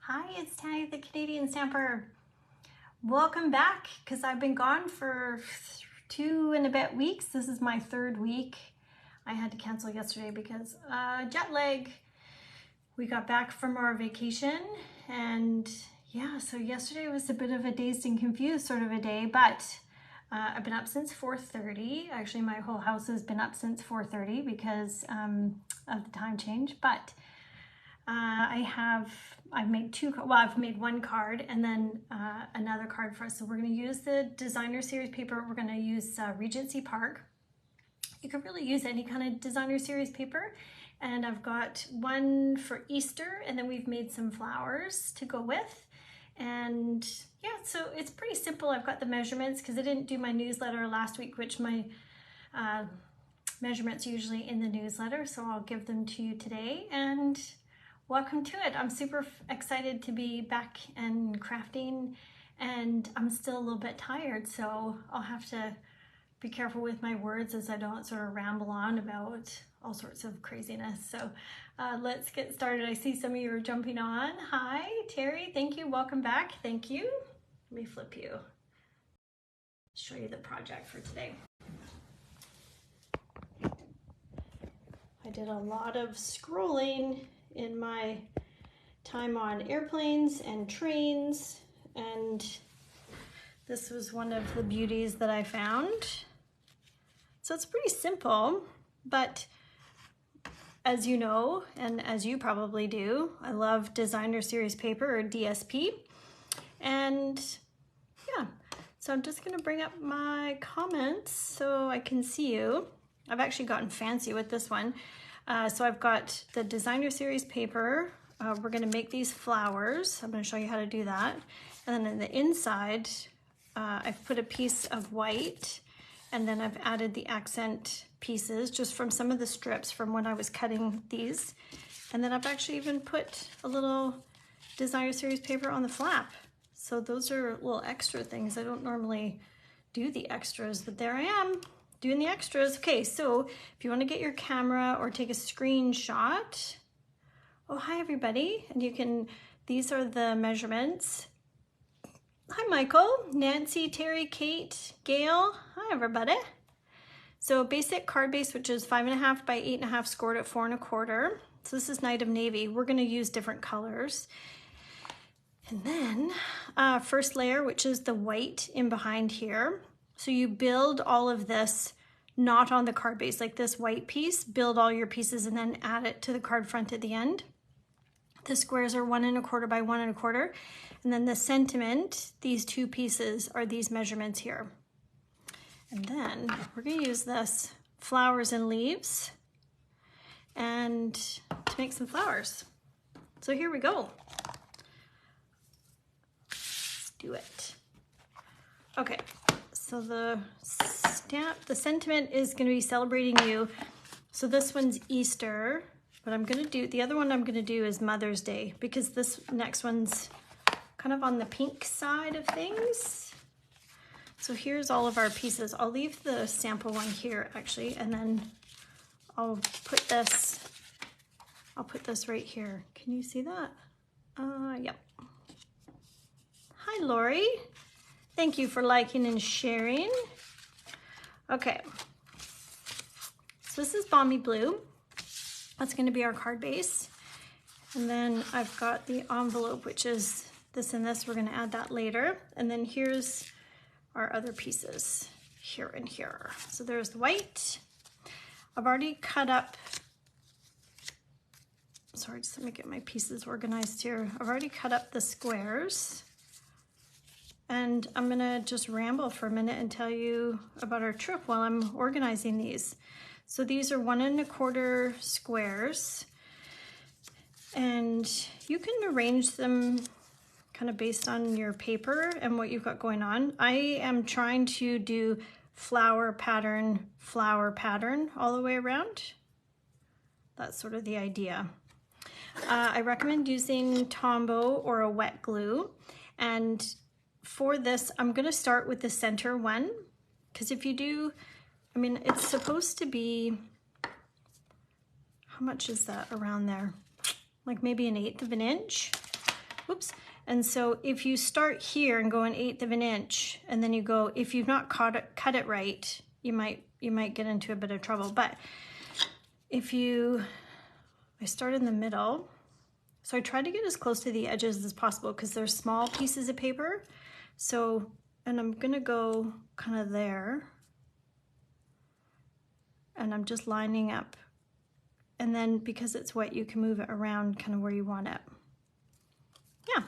Hi, it's Tanny the Canadian Stamper. Welcome back, because I've been gone for 2 and a bit weeks. This is my 3rd week. I had to cancel yesterday because jet lag. We got back from our vacation and yeah, so yesterday was a bit of a dazed and confused sort of a day, but I've been up since 4:30. Actually, my whole house has been up since 4:30 because of the time change, but I've made one card and then another card for us. So we're going to use the designer series paper. We're going to use Regency Park. You could really use any kind of designer series paper. And I've got one for Easter, and then we've made some flowers to go with. And yeah, so it's pretty simple. I've got the measurements because I didn't do my newsletter last week, which my measurements are usually in the newsletter. So I'll give them to you today. And welcome to it. I'm super excited to be back and crafting, and I'm still a little bit tired, so I'll have to be careful with my words as I don't sort of ramble on about all sorts of craziness. So let's get started. I see some of you are jumping on. Hi, Terry. Thank you. Welcome back. Thank you. Let me flip you. Show you the project for today. I did a lot of scrolling in my time on airplanes and trains, and this was one of the beauties that I found. So it's pretty simple, but as you know, and as you probably do, I love designer series paper, or DSP. And yeah, so I'm just gonna bring up my comments so I can see you. I've actually gotten fancy with this one. So I've got the designer series paper. We're gonna make these flowers. I'm gonna show you how to do that. And then in the inside, I've put a piece of white, and then I've added the accent pieces just from some of the strips from when I was cutting these. And then I've actually even put a little designer series paper on the flap. So those are little extra things. I don't normally do the extras, but there I am, doing the extras. Okay, so if you want to get your camera or take a screenshot. Oh, hi everybody. And you can, these are the measurements. Hi Michael, Nancy, Terry, Kate, Gail. Hi everybody. So basic card base, which is 5.5 by 8.5, scored at 4 1/4. So this is Night of Navy. We're gonna use different colors. And then first layer, which is the white in behind here. So you build all of this not on the card base, like this white piece, build all your pieces and then add it to the card front at the end. The squares are 1 1/4 by 1 1/4. And then the sentiment, these two pieces are these measurements here. And then we're gonna use this flowers and leaves and to make some flowers. So here we go. Let's do it. Okay, so the sentiment is gonna be celebrating you. So this one's Easter, but I'm gonna do, the other one I'm gonna do is Mother's Day, because this next one's kind of on the pink side of things. So here's all of our pieces. I'll leave the sample one here actually, and then I'll put this right here. Can you see that? Yep. Hi Lori. Thank you for liking and sharing. Okay. So this is Balmy Blue. That's going to be our card base. And then I've got the envelope, which is this and this. We're going to add that later. And then here's our other pieces here and here. So there's the white. I've already cut up, sorry, just let me get my pieces organized here. I've already cut up the squares. And I'm gonna just ramble for a minute and tell you about our trip while I'm organizing these. So these are 1 1/4 squares, and you can arrange them kind of based on your paper and what you've got going on. I am trying to do flower pattern all the way around. That's sort of the idea. I recommend using Tombow or a wet glue, and for this, I'm gonna start with the center one, because if you do, I mean, it's supposed to be, how much is that around there? Like maybe 1/8 of an inch. Whoops. And so if you start here and go 1/8 of an inch, and then you go, if you've not cut it right, you might get into a bit of trouble. But if I start in the middle, so I try to get as close to the edges as possible because they're small pieces of paper. So, and I'm gonna go kind of there, and I'm just lining up. And then because it's wet, you can move it around kind of where you want it. Yeah.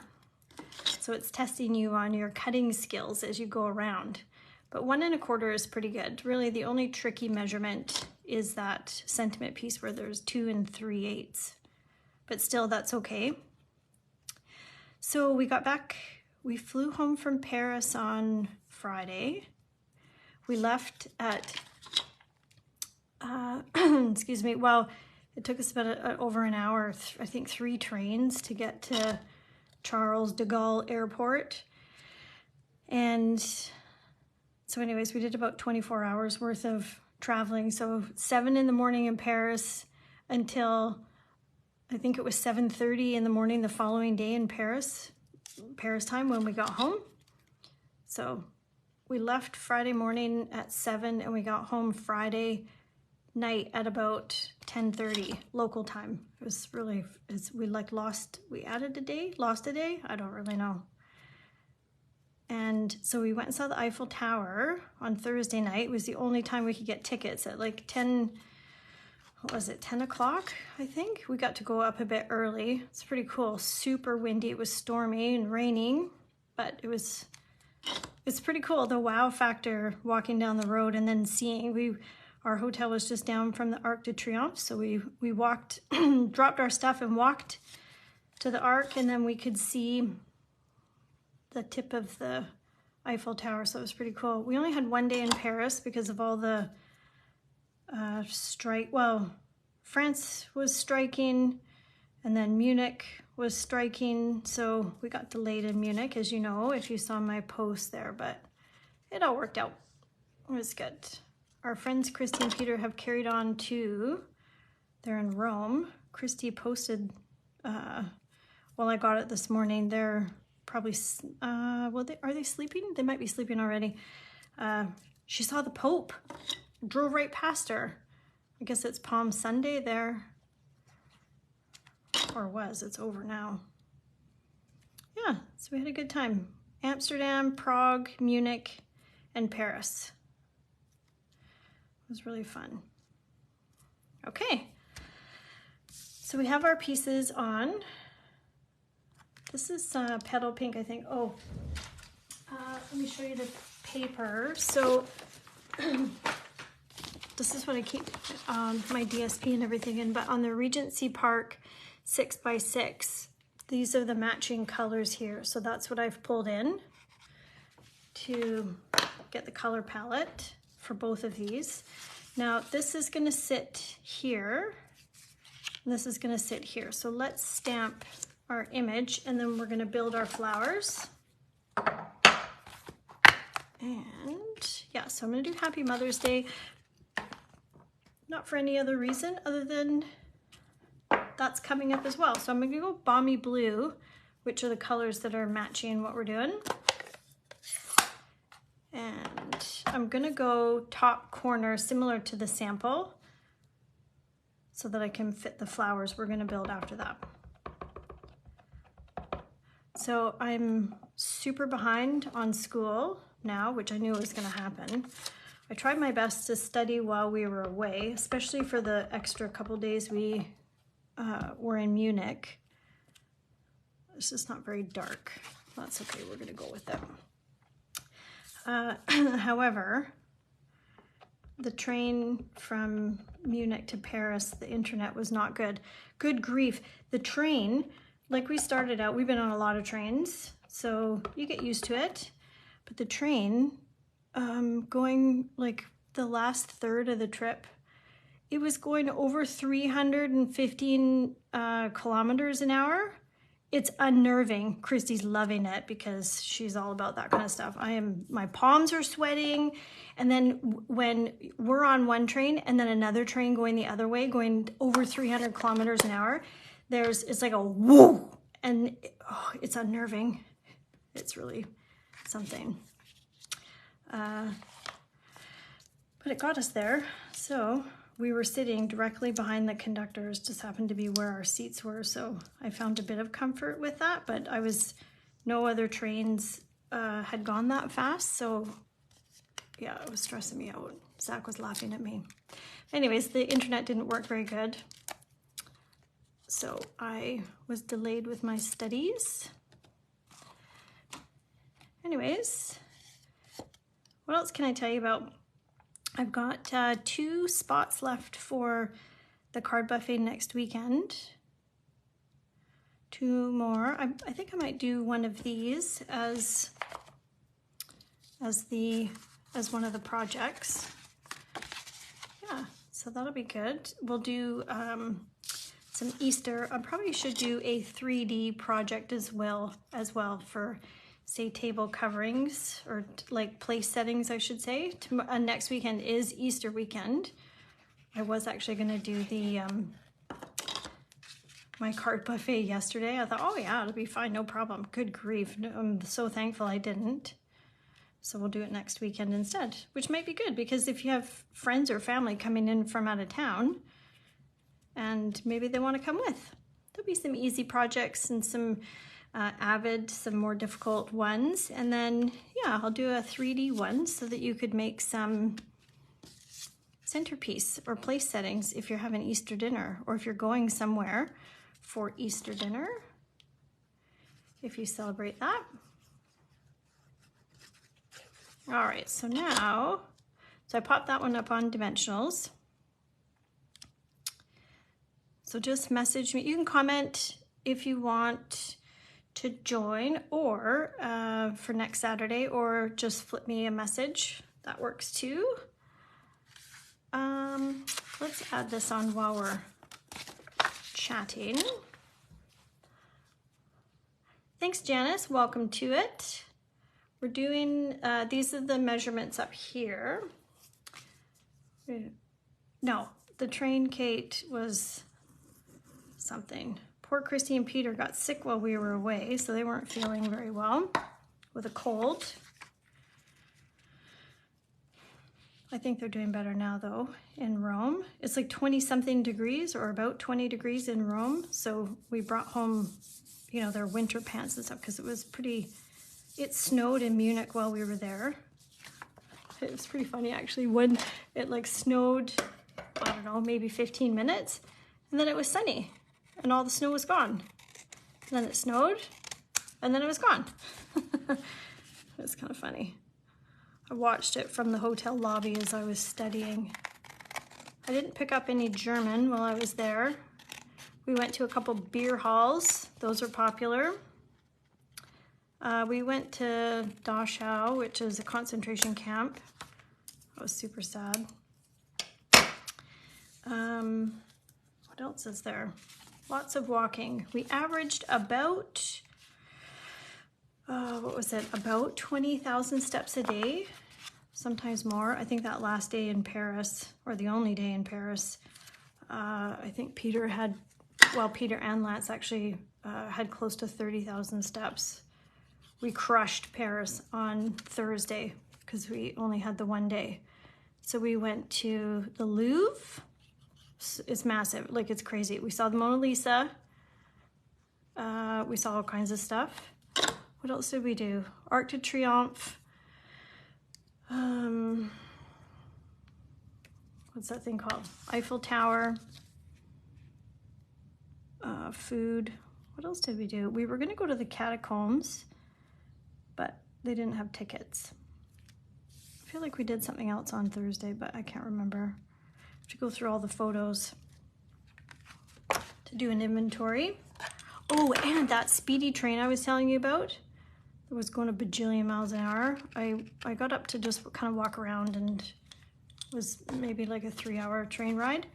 So it's testing you on your cutting skills as you go around. But 1 1/4 is pretty good. Really, the only tricky measurement is that sentiment piece where there's 2 3/8. But still, that's okay. So we got back, we flew home from Paris on Friday. We left at, excuse me, well, it took us about over an hour, I think 3 trains to get to Charles de Gaulle Airport. And so anyways, we did about 24 hours worth of traveling. So 7 in the morning in Paris until I think it was 7:30 in the morning the following day in Paris time when we got home. So we left Friday morning at 7 and we got home Friday night at about 10:30 local time. It was really, we lost a day? I don't really know. And so we went and saw the Eiffel Tower on Thursday night. It was the only time we could get tickets at like 10 o'clock, I think. We got to go up a bit early. It's pretty cool. Super windy. It was stormy and raining, but it's pretty cool. The wow factor walking down the road and then seeing, our hotel was just down from the Arc de Triomphe. So we walked, dropped our stuff and walked to the Arc, and then we could see the tip of the Eiffel Tower. So it was pretty cool. We only had 1 day in Paris because of all the strike. Well, France was striking, and then Munich was striking. So we got delayed in Munich, as you know, if you saw my post there, but it all worked out. It was good. Our friends Christy and Peter have carried on too. They're in Rome. Christy posted, well, I got it this morning. They're probably, well, are they sleeping? They might be sleeping already. She saw the Pope, drove right past her. I guess it's Palm Sunday there, or was, it's over now. Yeah, so we had a good time. Amsterdam, Prague, Munich, and Paris. It was really fun. Okay, so we have our pieces on. This is petal pink, I think. Oh, let me show you the paper. So this is what I keep my DSP and everything in, but on the Regency Park 6x6, these are the matching colors here. So that's what I've pulled in to get the color palette for both of these. Now this is gonna sit here, and this is gonna sit here. So let's stamp our image, and then we're gonna build our flowers. And yeah, so I'm gonna do Happy Mother's Day, not for any other reason other than that's coming up as well. So I'm gonna go Balmy Blue, which are the colors that are matching what we're doing. And I'm gonna go top corner, similar to the sample, so that I can fit the flowers we're gonna build after that. So I'm super behind on school now, which I knew was gonna happen. I tried my best to study while we were away, especially for the extra couple days we were in Munich. It's just not very dark. That's okay, we're gonna go with it. However, the train from Munich to Paris, the internet was not good. Good grief. The train, like we started out, we've been on a lot of trains, so you get used to it. But the train, going like the last third of the trip, it was going over 315 kilometers an hour. It's unnerving. Christy's loving it because she's all about that kind of stuff. My palms are sweating. And then when we're on one train and then another train going the other way, going over 300 kilometers an hour, it's like a whoo. and it's unnerving. It's really something. But it got us there. So we were sitting directly behind the conductors, just happened to be where our seats were. So I found a bit of comfort with that, but no other trains had gone that fast. So yeah, it was stressing me out. Zach was laughing at me. Anyways, the internet didn't work very good. So I was delayed with my studies. Anyways, what else can I tell you about? I've got 2 spots left for the card buffet next weekend. 2 more. I think I might do one of these as one of the projects. Yeah, so that'll be good. We'll do some Easter. I probably should do a 3D project as well for, say, table coverings, or like place settings, I should say. Next weekend is Easter weekend. I was actually going to do the my card buffet yesterday. I thought, oh yeah, it'll be fine, no problem. Good grief, I'm so thankful I didn't. So we'll do it next weekend instead, which might be good, because if you have friends or family coming in from out of town and maybe they want to come with, there'll be some easy projects and some some more difficult ones. And then, yeah, I'll do a 3D one so that you could make some centerpiece or place settings if you're having Easter dinner, or if you're going somewhere for Easter dinner, if you celebrate that. All right, so now, I popped that one up on Dimensionals. So just message me. You can comment if you want to join, or for next Saturday, or just flip me a message. That works too. Let's add this on while we're chatting. Thanks, Janice. Welcome to it. We're doing, these are the measurements up here. No, the train Kate was something. Poor Christy and Peter got sick while we were away, so they weren't feeling very well with a cold. I think they're doing better now though in Rome. It's like 20-something degrees, or about 20 degrees in Rome. So we brought home, you know, their winter pants and stuff, because it was pretty, it snowed in Munich while we were there. It was pretty funny actually, when it like snowed, I don't know, maybe 15 minutes, and then it was sunny and all the snow was gone. And then it snowed and then it was gone. It's kind of funny. I watched it from the hotel lobby as I was studying. I didn't pick up any German while I was there. We went to a couple beer halls. Those are popular. We went to Dachau, which is a concentration camp. That was super sad. What else is there? Lots of walking. We averaged about, what was it? About 20,000 steps a day, sometimes more. I think that last day in Paris, or the only day in Paris, I think Peter had, well, Peter and Lance actually had close to 30,000 steps. We crushed Paris on Thursday because we only had the one day. So we went to the Louvre. It's massive, like it's crazy. We saw the Mona Lisa. We saw all kinds of stuff. What else did we do? Arc de Triomphe. What's that thing called? Eiffel Tower. Food. What else did we do? We were gonna go to the catacombs, but they didn't have tickets. I feel like we did something else on Thursday, but I can't remember. I have to go through all the photos to do an inventory. Oh, and that speedy train I was telling you about, it was going a bajillion miles an hour. I got up to just kind of walk around, and it was maybe like a 3-hour train ride.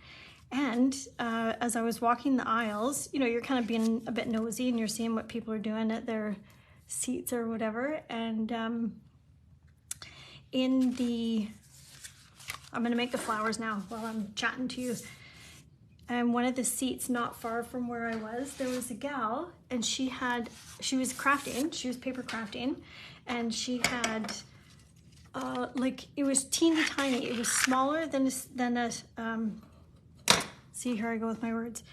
And as I was walking the aisles, you know, you're kind of being a bit nosy and you're seeing what people are doing at their seats or whatever. And I'm gonna make the flowers now while I'm chatting to you. and one of the seats not far from where I was, there was a gal, and she was crafting, she was paper crafting, and she had, like, it was teeny tiny. It was smaller than a see, here I go with my words.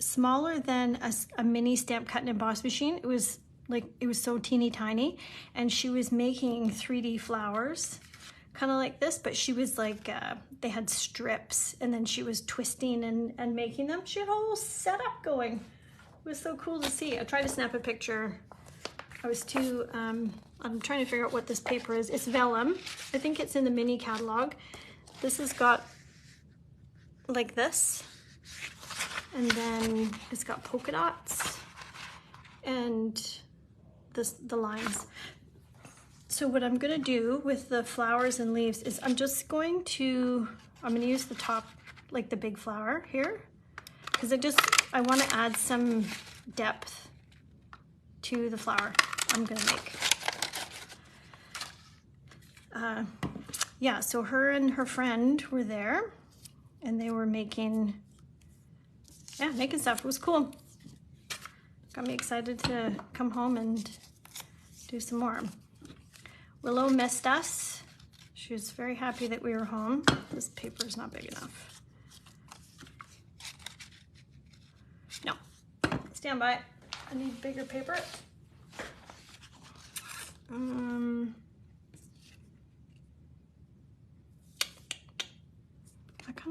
Smaller than a mini stamp cut and emboss machine. It was like, it was so teeny tiny, and she was making 3D flowers, kind of like this, but she was like, they had strips, and then she was twisting and making them. She had a whole setup going. It was so cool to see. I tried to snap a picture. I was too, I'm trying to figure out what this paper is. It's vellum. I think it's in the mini catalog. This has got like this, and then it's got polka dots and the lines. So what I'm gonna do with the flowers and leaves is I'm gonna use the top, like the big flower here, because I want to add some depth to the flower I'm gonna make. Yeah, so her and her friend were there, and they were making stuff. It was cool. Got me excited to come home and do some more. Willow missed us. She was very happy that we were home. This paper is not big enough. No, stand by. I need bigger paper.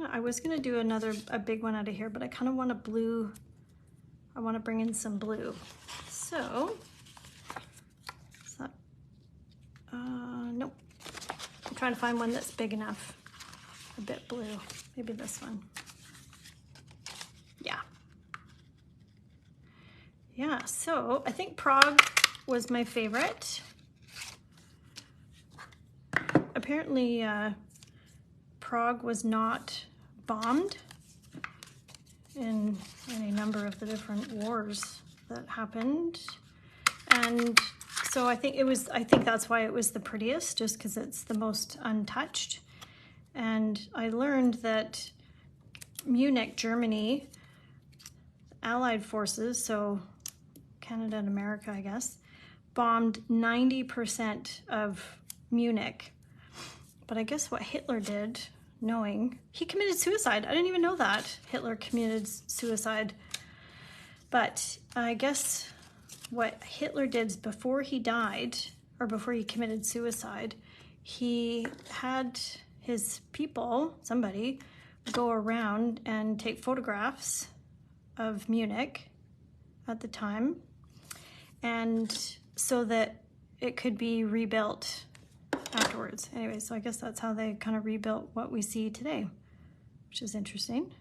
I was gonna do a big one out of here, but I kind of want a blue. I want to bring in some blue. So, is that, nope. I'm trying to find one that's big enough, a bit blue. Maybe this one. Yeah. Yeah, so I think Prague was my favorite. Apparently, Prague was not bombed in any number of the different wars that happened, and so I think that's why it was the prettiest, just because it's the most untouched. And I learned that Munich, Germany, Allied forces, so Canada and America, I guess, bombed 90% of Munich. But I guess what Hitler did, he committed suicide. I didn't even know that Hitler committed suicide. But I guess what Hitler did before he died, or before he committed suicide, he had his people, somebody, go around and take photographs of Munich at the time, and so that it could be rebuilt afterwards. Anyway, so I guess that's how they kind of rebuilt what we see today, which is interesting.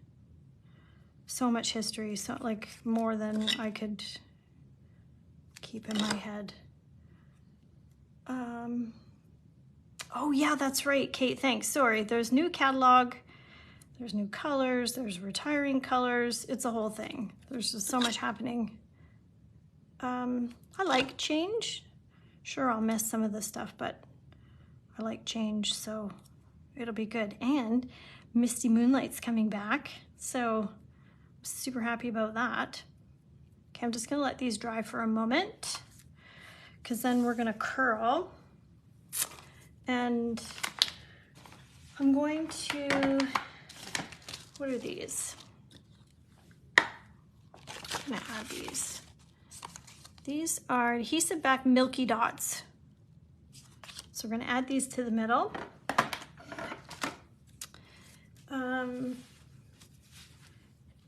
So much history, so like more than I could keep in my head. Oh yeah, that's right, Kate, thanks. Sorry, there's new catalog, there's new colors, there's retiring colors. It's a whole thing. There's just so much happening. I like change. Sure, I'll miss some of the stuff, but I like change, so it'll be good. And Misty Moonlight's coming back, so I'm super happy about that. Okay, I'm just gonna let these dry for a moment, because then we're gonna curl. And I'm going to, what are these? I'm gonna add these. These are adhesive back milky dots. So we're gonna add these to the middle.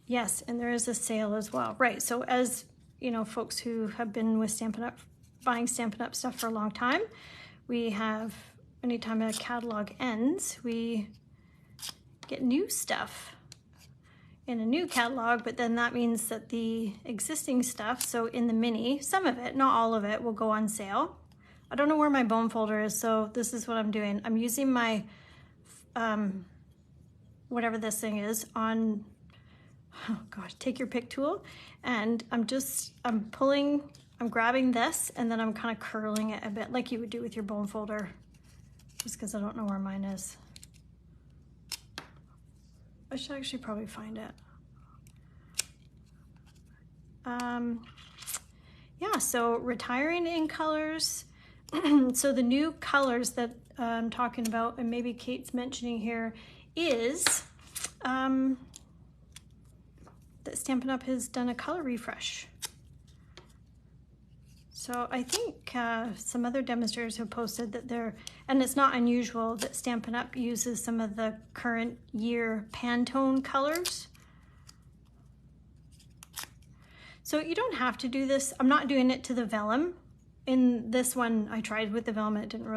Yes, and there is a sale as well. Right, so as you know, folks who have been with Stampin' Up, buying Stampin' Up stuff for a long time, we have, anytime a catalog ends, we get new stuff in a new catalog, but then that means that the existing stuff, so in the mini, some of it, not all of it, will go on sale. I don't know where my bone folder is, so this is what I'm doing. I'm using my, whatever this thing is, on, oh gosh, take your pick tool, and I'm grabbing this, and then I'm kind of curling it a bit, like you would do with your bone folder, just because I don't know where mine is. I should actually probably find it. Yeah, so retiring in colors. So the new colors that I'm talking about, and maybe Kate's mentioning here, is that Stampin' Up! Has done a color refresh. So I think some other demonstrators have posted that they're, and it's not unusual that Stampin' Up! Uses some of the current year Pantone colors. So you don't have to do this. I'm not doing it to the vellum. In this one, I tried with the vellum, and it didn't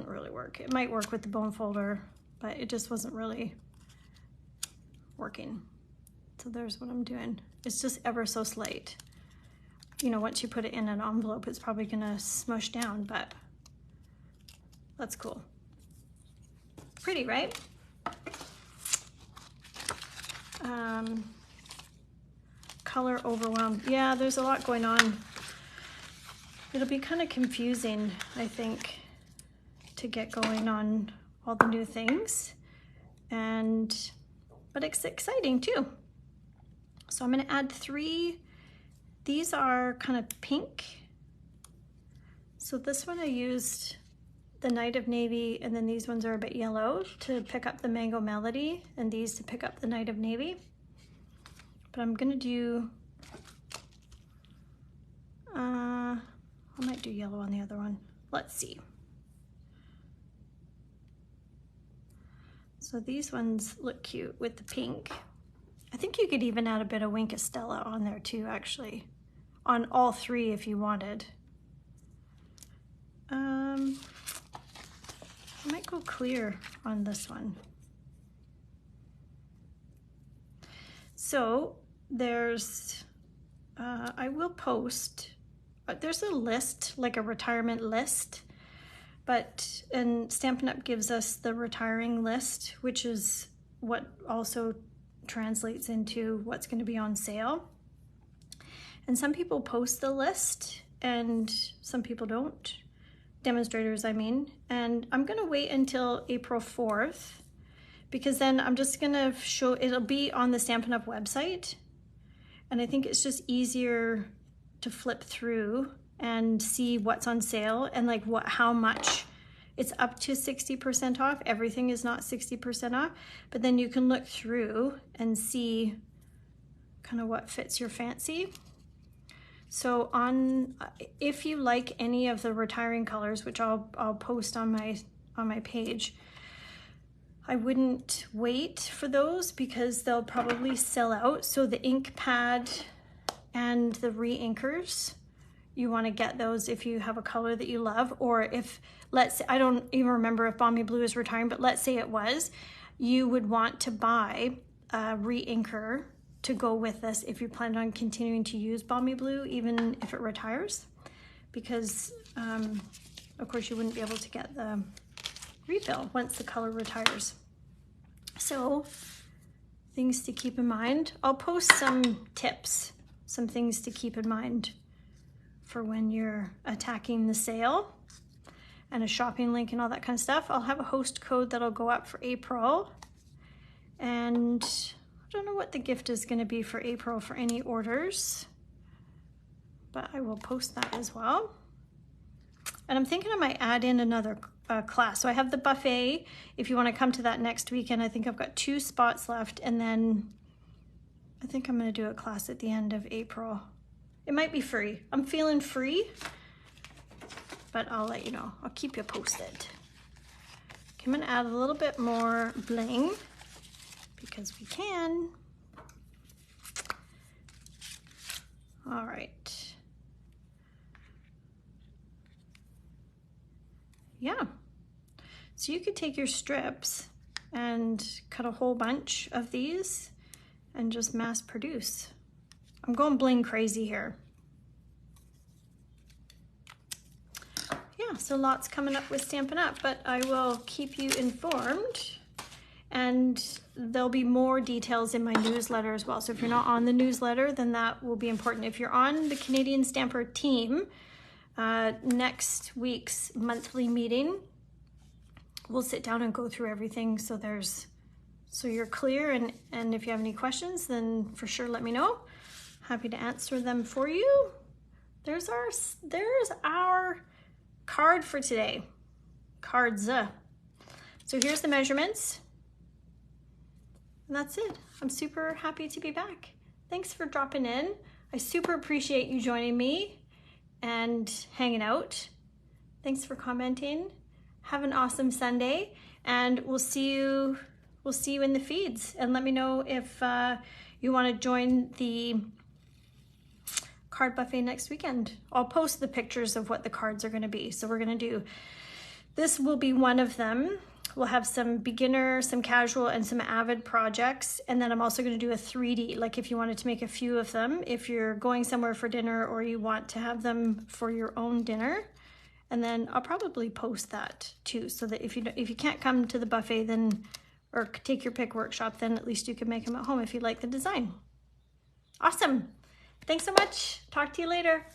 really work. It might work with the bone folder, but it just wasn't really working. So there's what I'm doing. It's just ever so slight. You know, once you put it in an envelope, it's probably gonna smush down, but that's cool. Pretty, right? Color overwhelmed. Yeah, there's a lot going on. It'll be kind of confusing, I think, to get going on all the new things, but it's exciting too. So I'm going to add 3. These are kind of pink. So this one I used the Night of Navy, and then these ones are a bit yellow to pick up the Mango Melody, and these to pick up the Night of Navy. But I'm gonna do, I might do yellow on the other one. Let's see. So these ones look cute with the pink. I think you could even add a bit of Wink Estella on there too, actually. On all 3 if you wanted. I might go clear on this one. So there's, I will post, there's a list, like a retirement list, and Stampin' Up! Gives us the retiring list, which is what also translates into what's going to be on sale. And some people post the list and some people don't. Demonstrators, I mean. And I'm going to wait until April 4th, because then I'm just going to show, it'll be on the Stampin' Up! Website. And I think it's just easier to flip through and see what's on sale and like how much. It's up to 60% off. Everything is not 60% off, but then you can look through and see kind of what fits your fancy. So if you like any of the retiring colors, which I'll post on my page, I wouldn't wait for those because they'll probably sell out. So the ink pad and the re-inkers, you want to get those if you have a color that you love, or if, let's say, I don't even remember if Balmy Blue is retiring, but let's say it was, you would want to buy a re-inker to go with this if you plan on continuing to use Balmy Blue, even if it retires, because of course you wouldn't be able to get the refill once the color retires. So things to keep in mind. I'll post some tips, some things to keep in mind for when you're attacking the sale, and a shopping link and all that kind of stuff. I'll have a host code that'll go up for April, and I don't know what the gift is going to be for April for any orders, but I will post that as well. And I'm thinking I might add in another class. So I have the buffet if you want to come to that next weekend. I think I've got 2 spots left, and then I think I'm going to do a class at the end of April. It might be free. I'm feeling free, but I'll let you know. I'll keep you posted. Okay, I'm going to add a little bit more bling because we can. All right. Yeah. So you could take your strips and cut a whole bunch of these and just mass produce. I'm going bling crazy here. Yeah, so lots coming up with Stampin' Up, but I will keep you informed, and there'll be more details in my newsletter as well. So if you're not on the newsletter, then that will be important. If you're on the Canadian Stamper team, next week's monthly meeting, we'll sit down and go through everything so you're clear, and if you have any questions, then for sure let me know. Happy to answer them for you. There's our card for today. Cards. So here's the measurements. And that's it. I'm super happy to be back. Thanks for dropping in. I super appreciate you joining me and hanging out. Thanks for commenting. Have an awesome Sunday, and we'll see you in the feeds. And let me know if you want to join the card buffet next weekend. I'll post the pictures of what the cards are going to be. So we're going to do, this will be one of them. We'll have some beginner, some casual, and some avid projects. And then I'm also going to do a 3D, like if you wanted to make a few of them, if you're going somewhere for dinner or you want to have them for your own dinner. And then I'll probably post that too, so that if you can't come to the buffet then, or take your pick workshop, then at least you can make them at home if you like the design. Awesome. Thanks so much. Talk to you later.